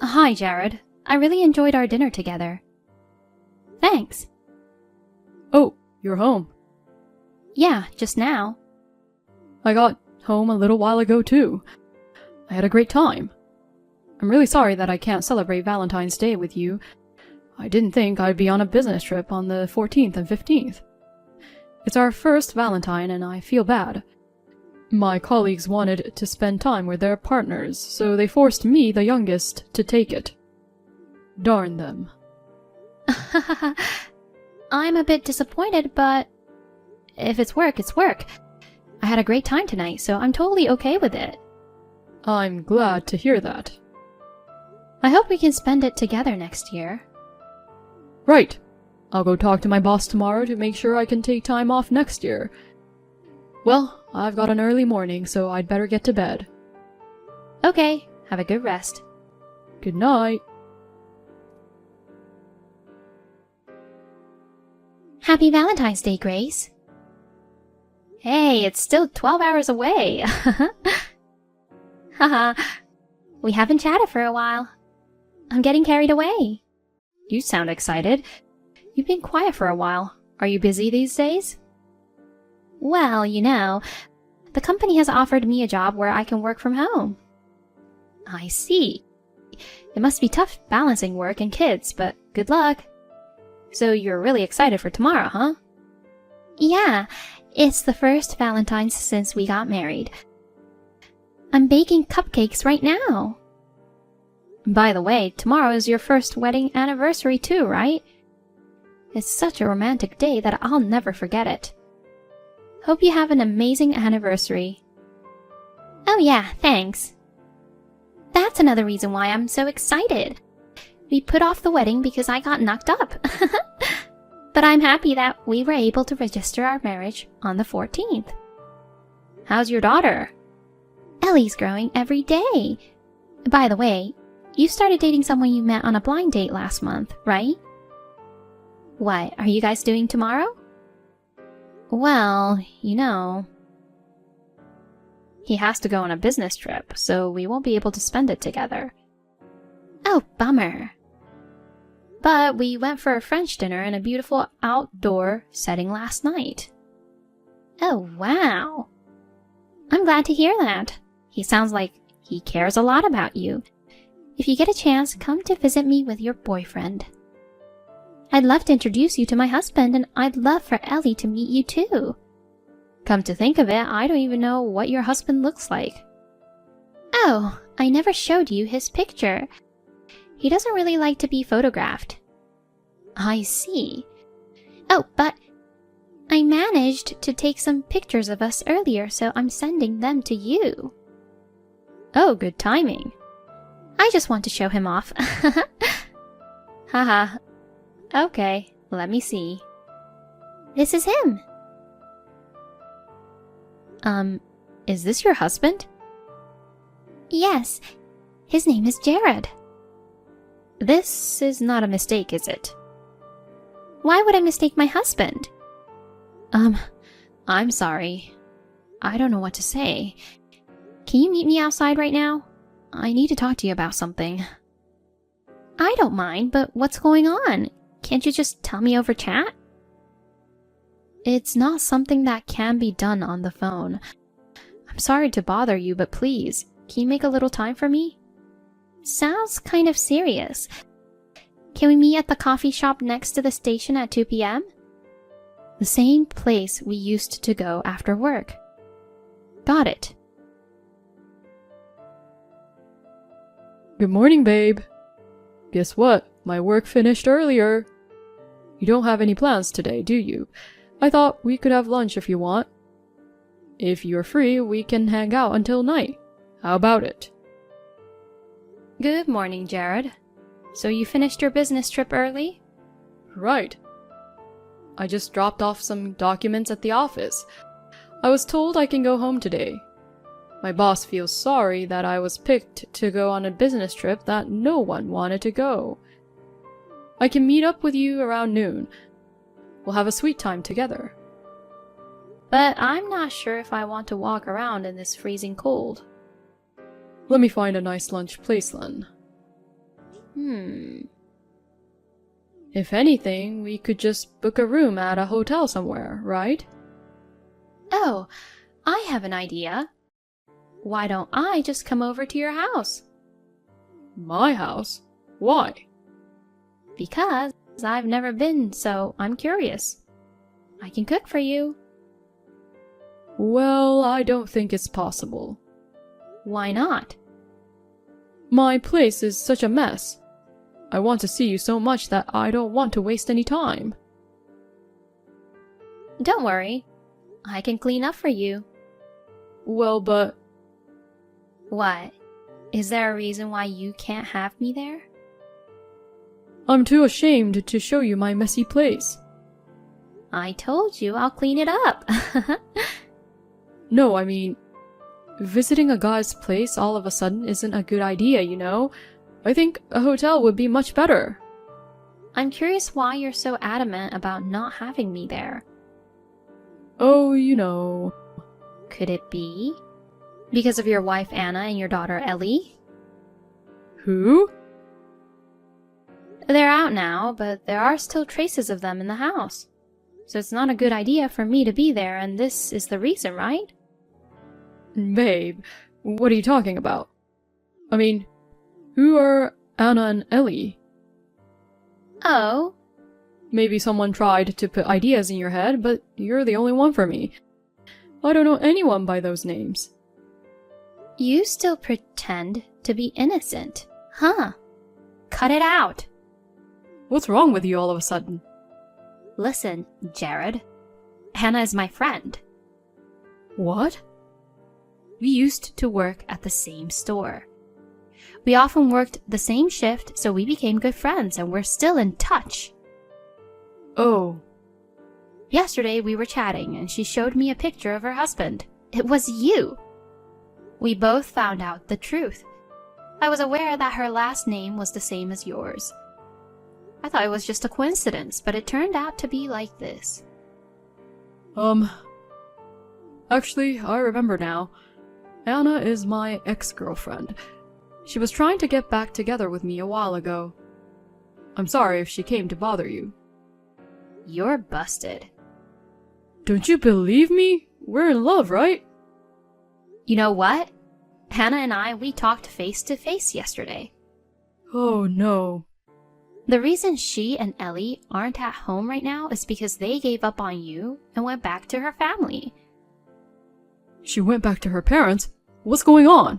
Hi, Jared. I really enjoyed our dinner together. Thanks. Oh, you're home. Yeah, just now. I got home a little while ago, too. I had a great time. I'm really sorry that I can't celebrate Valentine's Day with you. I didn't think I'd be on a business trip on the 14th and 15th. It's our first Valentine, and I feel bad. My colleagues wanted to spend time with their partners, so they forced me, the youngest, to take it. Darn them. I'm a bit disappointed, but if it's work, it's work. I had a great time tonight, so I'm totally okay with it. I'm glad to hear that. I hope we can spend it together next year. Right. I'll go talk to my boss tomorrow to make sure I can take time off next year. Well, I've got an early morning, so I'd better get to bed. Okay, have a good rest. Good night. Happy Valentine's Day, Grace. Hey, it's still 12 hours away. Haha, we haven't chatted for a while. I'm getting carried away. You sound excited. You've been quiet for a while. Are you busy these days? Well, the company has offered me a job where I can work from home. I see. It must be tough balancing work and kids, but good luck. So you're really excited for tomorrow, huh? Yeah, it's the first Valentine's since we got married. I'm baking cupcakes right now. By the way, tomorrow is your first wedding anniversary too, right? It's such a romantic day that I'll never forget it. Hope you have an amazing anniversary. Oh yeah, thanks. That's another reason why I'm so excited. We put off the wedding because I got knocked up. But I'm happy that we were able to register our marriage on the 14th. How's your daughter? Ellie's growing every day. By the way, you started dating someone you met on a blind date last month, right? What are you guys doing tomorrow? Well, he has to go on a business trip, so we won't be able to spend it together. Oh, bummer. But we went for a French dinner in a beautiful outdoor setting last night. Oh, wow. I'm glad to hear that. He sounds like he cares a lot about you. If you get a chance, come to visit me with your boyfriend. I'd love to introduce you to my husband, and I'd love for Ellie to meet you too. Come to think of it, I don't even know what your husband looks like. Oh, I never showed you his picture. He doesn't really like to be photographed. I see. Oh, but I managed to take some pictures of us earlier, so I'm sending them to you. Oh, good timing. I just want to show him off. Haha. Okay, let me see. This is him. Is this your husband? Yes, his name is Jared. This is not a mistake, is it? Why would I mistake my husband? I'm sorry. I don't know what to say. Can you meet me outside right now? I need to talk to you about something. I don't mind, but what's going on? Can't you just tell me over chat? It's not something that can be done on the phone. I'm sorry to bother you, but please, can you make a little time for me? Sounds kind of serious. Can we meet at the coffee shop next to the station at 2 p.m.? The same place we used to go after work. Got it. Good morning, babe. Guess what? My work finished earlier. You don't have any plans today, do you? I thought we could have lunch if you want. If you're free, we can hang out until night. How about it? Good morning, Jared. So you finished your business trip early? Right. I just dropped off some documents at the office. I was told I can go home today. My boss feels sorry that I was picked to go on a business trip that no one wanted to go. I can meet up with you around noon. We'll have a sweet time together. But I'm not sure if I want to walk around in this freezing cold. Let me find a nice lunch place then. If anything, we could just book a room at a hotel somewhere, right? Oh, I have an idea. Why don't I just come over to your house? My house? Why? Because I've never been, so I'm curious. I can cook for you. Well, I don't think it's possible. Why not? My place is such a mess. I want to see you so much that I don't want to waste any time. Don't worry. I can clean up for you. Well, but... What? Is there a reason why you can't have me there? I'm too ashamed to show you my messy place. I told you I'll clean it up. No, I mean, visiting a guy's place all of a sudden isn't a good idea, you know? I think a hotel would be much better. I'm curious why you're so adamant about not having me there. Oh, you know... Could it be because of your wife Anna and your daughter Ellie? Who? They're out now, but there are still traces of them in the house. So it's not a good idea for me to be there, and this is the reason, right? Babe, what are you talking about? I mean, who are Anna and Ellie? Oh. Maybe someone tried to put ideas in your head, but you're the only one for me. I don't know anyone by those names. You still pretend to be innocent, huh? Cut it out. What's wrong with you all of a sudden? Listen, Jared. Hannah is my friend. What? We used to work at the same store. We often worked the same shift, so we became good friends and we're still in touch. Oh. Yesterday we were chatting and she showed me a picture of her husband. It was you. We both found out the truth. I was aware that her last name was the same as yours. I thought it was just a coincidence, but it turned out to be like this. Actually, I remember now. Anna is my ex-girlfriend. She was trying to get back together with me a while ago. I'm sorry if she came to bother you. You're busted. Don't you believe me? We're in love, right? You know what? Hannah and we talked face to face yesterday. Oh no. The reason she and Ellie aren't at home right now is because they gave up on you and went back to her family. She went back to her parents? What's going on?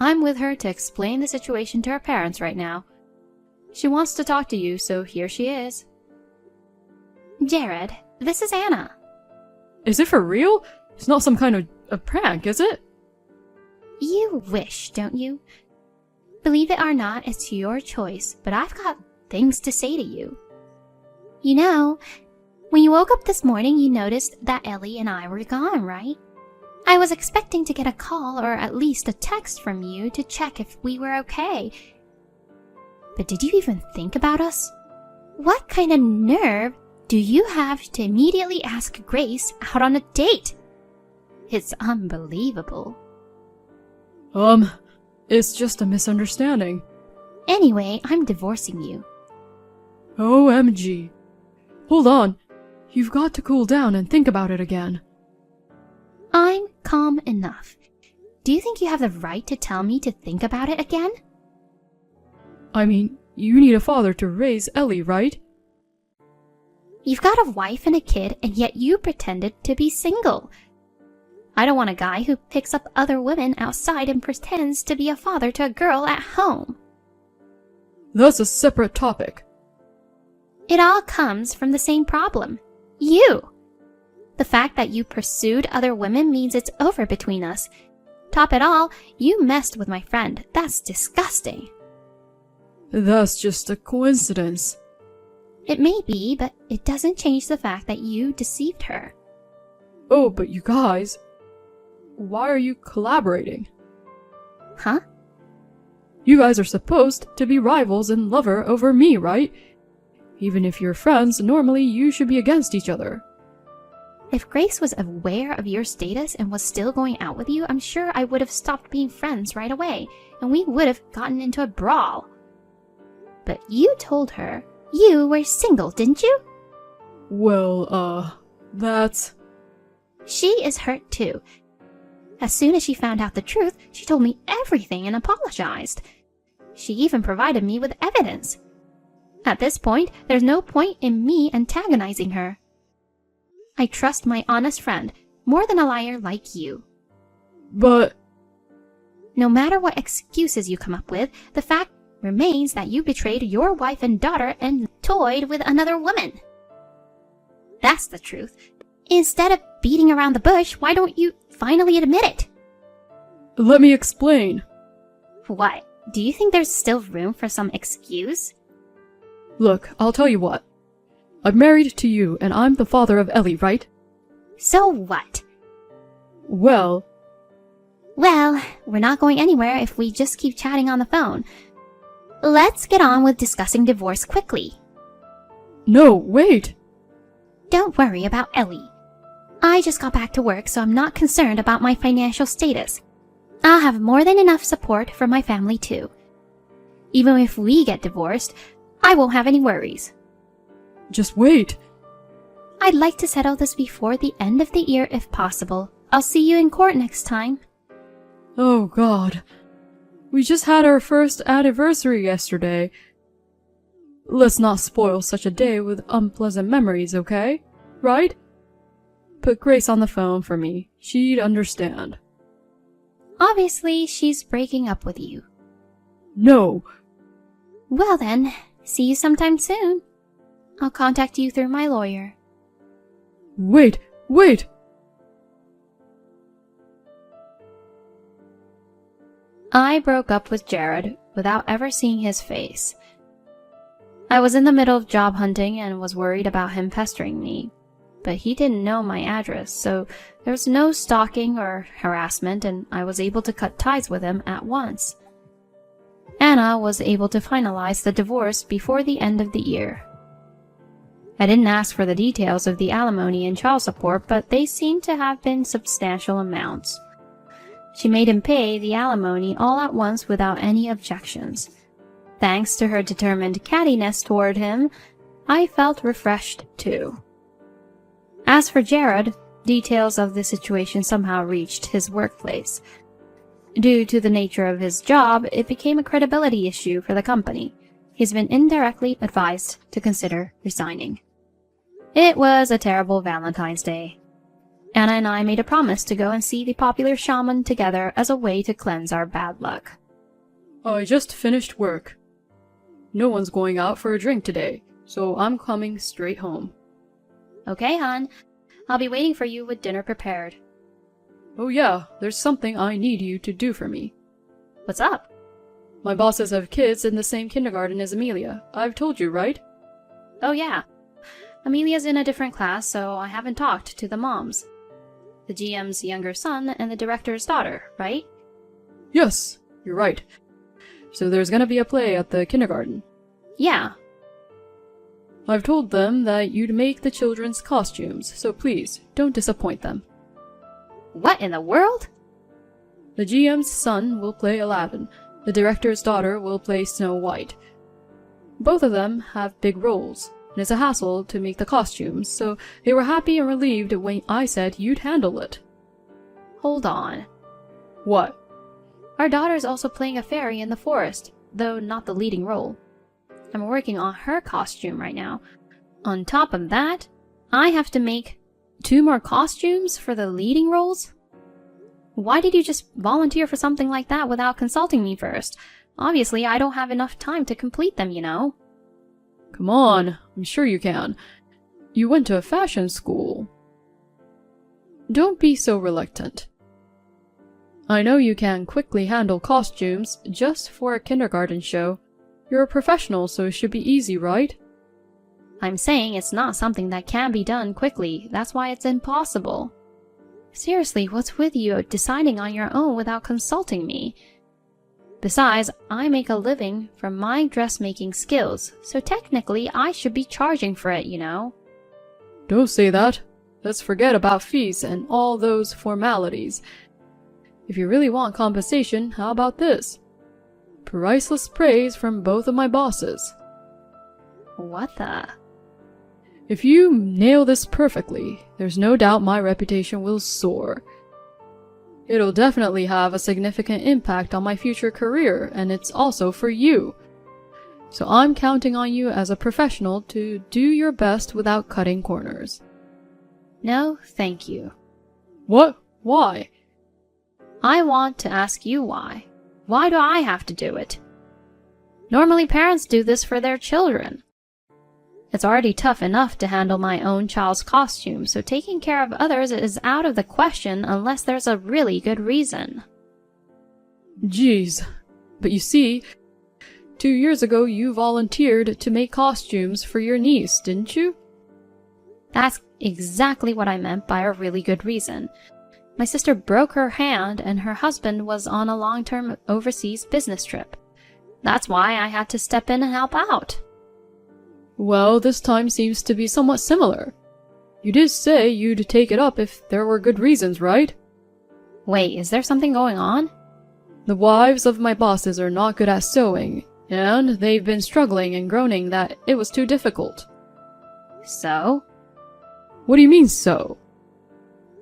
I'm with her to explain the situation to her parents right now. She wants to talk to you, so here she is. Jared, this is Anna. Is it for real? It's not some kind of a prank, is it? You wish, don't you? Believe it or not, it's your choice, but I've got things to say to you. You know, when you woke up this morning, you noticed that Ellie and I were gone, right? I was expecting to get a call or at least a text from you to check if we were okay. But did you even think about us? What kind of nerve do you have to immediately ask Grace out on a date? It's unbelievable. It's just a misunderstanding. Anyway, I'm divorcing you. OMG. Hold on. You've got to cool down and think about it again. I'm calm enough. Do you think you have the right to tell me to think about it again? I mean, you need a father to raise Ellie, right? You've got a wife and a kid, and yet you pretended to be single. I don't want a guy who picks up other women outside and pretends to be a father to a girl at home. That's a separate topic. It all comes from the same problem. You! The fact that you pursued other women means it's over between us. Top it all, you messed with my friend. That's disgusting. That's just a coincidence. It may be, but it doesn't change the fact that you deceived her. Oh, but you guys... Why are you collaborating? Huh? You guys are supposed to be rivals and lover over me, right? Even if you're friends, normally you should be against each other. If Grace was aware of your status and was still going out with you, I'm sure I would have stopped being friends right away, and we would have gotten into a brawl. But you told her you were single, didn't you? Well, that's... She is hurt too. As soon as she found out the truth, she told me everything and apologized. She even provided me with evidence. At this point, there's no point in me antagonizing her. I trust my honest friend more than a liar like you. But... No matter what excuses you come up with, the fact remains that you betrayed your wife and daughter and toyed with another woman. That's the truth. Instead of beating around the bush, why don't you finally admit it? Let me explain. What? Do you think there's still room for some excuse? Look, I'll tell you what. I'm married to you, and I'm the father of Ellie, right? So what? Well, we're not going anywhere if we just keep chatting on the phone. Let's get on with discussing divorce quickly. no, wait. Don't worry about Ellie. I just got back to work, so I'm not concerned about my financial status. I'll have more than enough support from my family too. Even if we get divorced, I won't have any worries. Just wait. I'd like to settle this before the end of the year if possible. I'll see you in court next time. Oh God. We just had our first anniversary yesterday. Let's not spoil such a day with unpleasant memories, okay? Right? Put Grace on the phone for me. She'd understand. Obviously, she's breaking up with you. No. Well then, see you sometime soon. I'll contact you through my lawyer. Wait. I broke up with Jared without ever seeing his face. I was in the middle of job hunting and was worried about him pestering me. But he didn't know my address, so there was no stalking or harassment, and I was able to cut ties with him at once. Anna was able to finalize the divorce before the end of the year. I didn't ask for the details of the alimony and child support, but they seemed to have been substantial amounts. She made him pay the alimony all at once without any objections. Thanks to her determined cattiness toward him, I felt refreshed too. As for Jared, details of the situation somehow reached his workplace. Due to the nature of his job, it became a credibility issue for the company. He's been indirectly advised to consider resigning. It was a terrible Valentine's Day. Anna and I made a promise to go and see the popular shaman together as a way to cleanse our bad luck. I just finished work. No one's going out for a drink today, so I'm coming straight home. Okay, hon. I'll be waiting for you with dinner prepared. Oh yeah, there's something I need you to do for me. What's up? My bosses have kids in the same kindergarten as Amelia. I've told you, right? Oh yeah. Amelia's in a different class, so I haven't talked to the moms. The GM's younger son and the director's daughter, right? Yes, you're right. So there's gonna be a play at the kindergarten. Yeah. I've told them that you'd make the children's costumes, so please, don't disappoint them. What in the world? The GM's son will play Aladdin. The director's daughter will play Snow White. Both of them have big roles, and it's a hassle to make the costumes, so they were happy and relieved when I said you'd handle it. Hold on. What? Our daughter's also playing a fairy in the forest, though not the leading role. I'm working on her costume right now. On top of that, I have to make 2 more costumes for the leading roles? Why did you just volunteer for something like that without consulting me first? Obviously, I don't have enough time to complete them, you know. Come on, I'm sure you can. You went to a fashion school. Don't be so reluctant. I know you can quickly handle costumes just for a kindergarten show. You're a professional, so it should be easy, right? I'm saying it's not something that can be done quickly. That's why it's impossible. Seriously, what's with you deciding on your own without consulting me? Besides, I make a living from my dressmaking skills, so technically I should be charging for it, you know? Don't say that. Let's forget about fees and all those formalities. If you really want compensation, how about this? priceless praise from both of my bosses. What the? If you nail this perfectly, there's no doubt my reputation will soar. It'll definitely have a significant impact on my future career, and it's also for you. So I'm counting on you as a professional to do your best without cutting corners. No, thank you. What? Why? I want to ask you why. Why do I have to do it? Normally parents do this for their children. It's already tough enough to handle my own child's costume, so taking care of others is out of the question unless there's a really good reason. Geez. But you see, 2 years ago you volunteered to make costumes for your niece, didn't you? That's exactly what I meant by a really good reason. My sister broke her hand and her husband was on a long-term overseas business trip. That's why I had to step in and help out. Well, this time seems to be somewhat similar. You did say you'd take it up if there were good reasons, right? Wait, is there something going on? The wives of my bosses are not good at sewing, and they've been struggling and groaning that it was too difficult. So? What do you mean, so?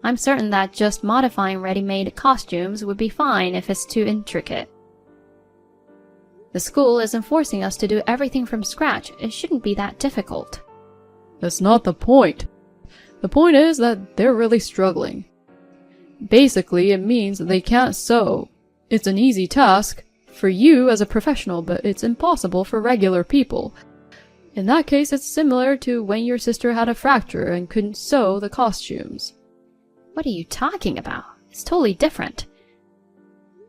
I'm certain that just modifying ready-made costumes would be fine if it's too intricate. The school isn't forcing us to do everything from scratch. It shouldn't be that difficult. That's not the point. The point is that they're really struggling. Basically, it means they can't sew. It's an easy task for you as a professional, but it's impossible for regular people. In that case, it's similar to when your sister had a fracture and couldn't sew the costumes. What are you talking about? It's totally different.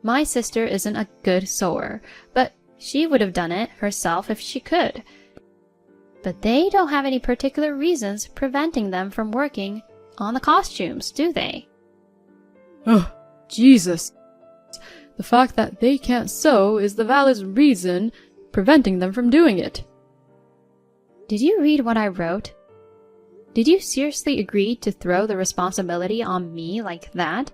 My sister isn't a good sewer, but she would have done it herself if she could. But they don't have any particular reasons preventing them from working on the costumes, do they? Oh, Jesus. The fact that they can't sew is the valid reason preventing them from doing it. Did you read what I wrote? Did you seriously agree to throw the responsibility on me like that?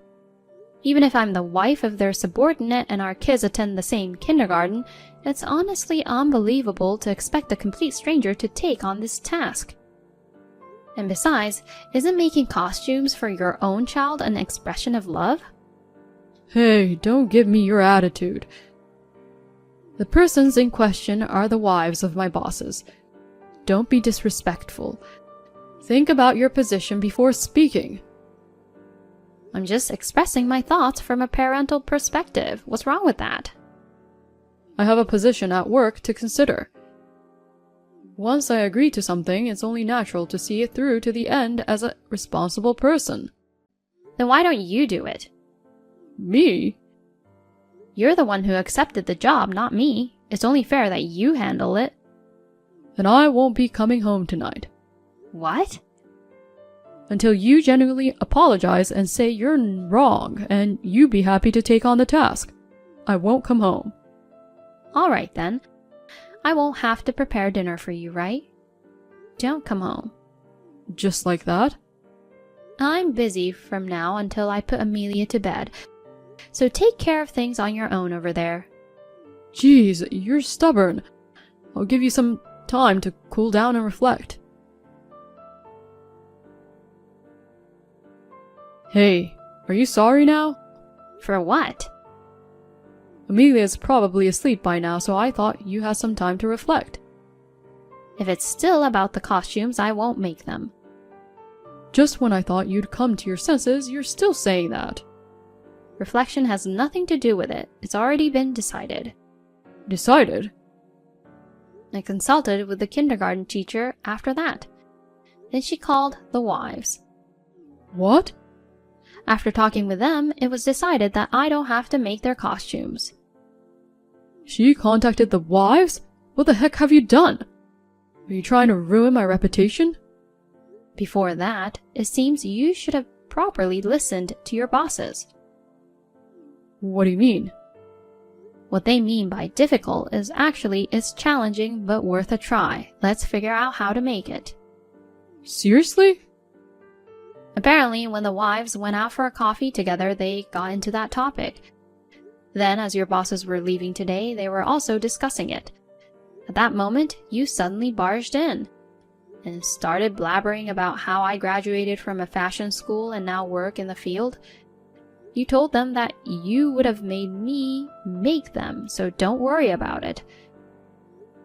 Even if I'm the wife of their subordinate and our kids attend the same kindergarten, it's honestly unbelievable to expect a complete stranger to take on this task. And besides, isn't making costumes for your own child an expression of love? Hey, don't give me your attitude. The persons in question are the wives of my bosses. Don't be disrespectful. Think about your position before speaking. I'm just expressing my thoughts from a parental perspective. What's wrong with that? I have a position at work to consider. Once I agree to something, it's only natural to see it through to the end as a responsible person. Then why don't you do it? Me? You're the one who accepted the job, not me. It's only fair that you handle it. Then I won't be coming home tonight. What? Until you genuinely apologize and say you're wrong and you be happy to take on the task. I won't come home. Alright then. I won't have to prepare dinner for you, right? Don't come home. Just like that? I'm busy from now until I put Amelia to bed. So take care of things on your own over there. Jeez, you're stubborn. I'll give you some time to cool down and reflect. Hey, are you sorry now? For what? Amelia's probably asleep by now, so I thought you had some time to reflect. If it's still about the costumes, I won't make them. Just when I thought you'd come to your senses, you're still saying that. Reflection has nothing to do with it. It's already been decided. Decided? I consulted with the kindergarten teacher after that. Then she called the wives. What? After talking with them, it was decided that I don't have to make their costumes. She contacted the wives? What the heck have you done? Are you trying to ruin my reputation? Before that, it seems you should have properly listened to your bosses. What do you mean? What they mean by difficult is actually it's challenging but worth a try. Let's figure out how to make it. Seriously? Apparently, when the wives went out for a coffee together, they got into that topic. Then, as your bosses were leaving today, they were also discussing it. At that moment, you suddenly barged in and started blabbering about how I graduated from a fashion school and now work in the field. You told them that you would have made me make them, so don't worry about it.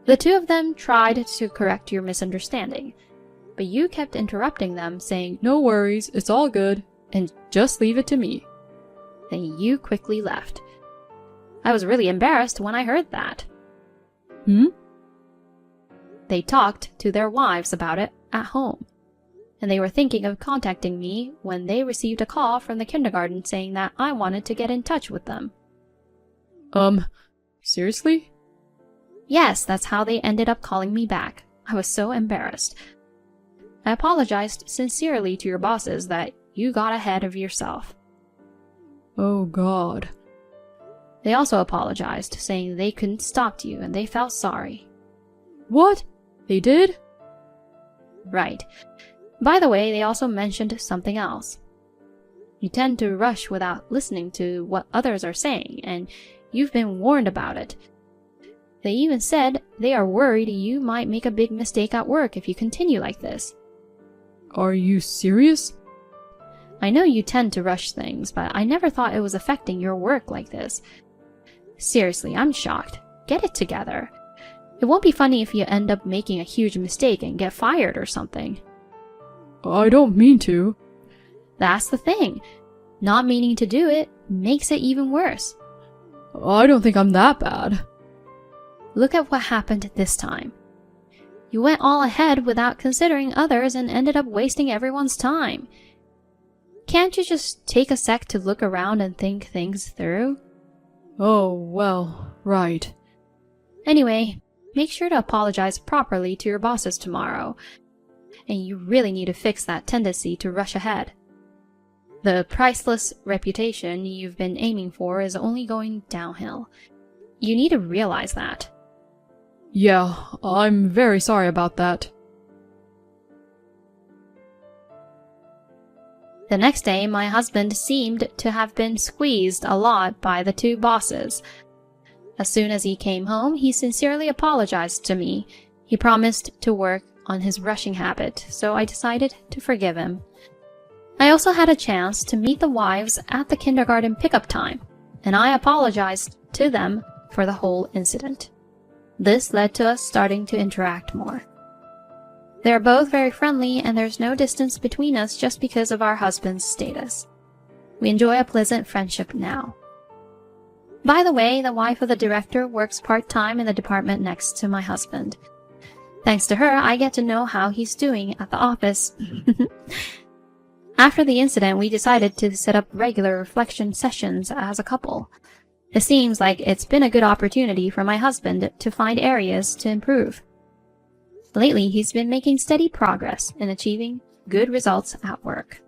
The two of them tried to correct your misunderstanding, but you kept interrupting them, saying, "No worries, it's all good, and just leave it to me." Then you quickly left. I was really embarrassed when I heard that. They talked to their wives about it at home, and they were thinking of contacting me when they received a call from the kindergarten saying that I wanted to get in touch with them. Seriously? Yes, that's how they ended up calling me back. I was so embarrassed. I apologized sincerely to your bosses that you got ahead of yourself. Oh God. They also apologized, saying they couldn't stop you and they felt sorry. What? They did? Right. By the way, they also mentioned something else. You tend to rush without listening to what others are saying, and you've been warned about it. They even said they are worried you might make a big mistake at work if you continue like this. Are you serious? I know you tend to rush things, but I never thought it was affecting your work like this. Seriously, I'm shocked. Get it together. It won't be funny if you end up making a huge mistake and get fired or something. I don't mean to. That's the thing. Not meaning to do it makes it even worse. I don't think I'm that bad. Look at what happened this time. You went all ahead without considering others and ended up wasting everyone's time. Can't you just take a sec to look around and think things through? Oh, well, right. Anyway, make sure to apologize properly to your bosses tomorrow. And you really need to fix that tendency to rush ahead. The priceless reputation you've been aiming for is only going downhill. You need to realize that. Yeah, I'm very sorry about that. The next day, my husband seemed to have been squeezed a lot by the two bosses. As soon as he came home, he sincerely apologized to me. He promised to work on his rushing habit, so I decided to forgive him. I also had a chance to meet the wives at the kindergarten pickup time, and I apologized to them for the whole incident. This led to us starting to interact more. They're both very friendly, and there's no distance between us just because of our husband's status. We enjoy a pleasant friendship now. By the way, the wife of the director works part-time in the department next to my husband. Thanks to her, I get to know how he's doing at the office. After the incident, we decided to set up regular reflection sessions as a couple. It seems like it's been a good opportunity for my husband to find areas to improve. Lately, he's been making steady progress in achieving good results at work.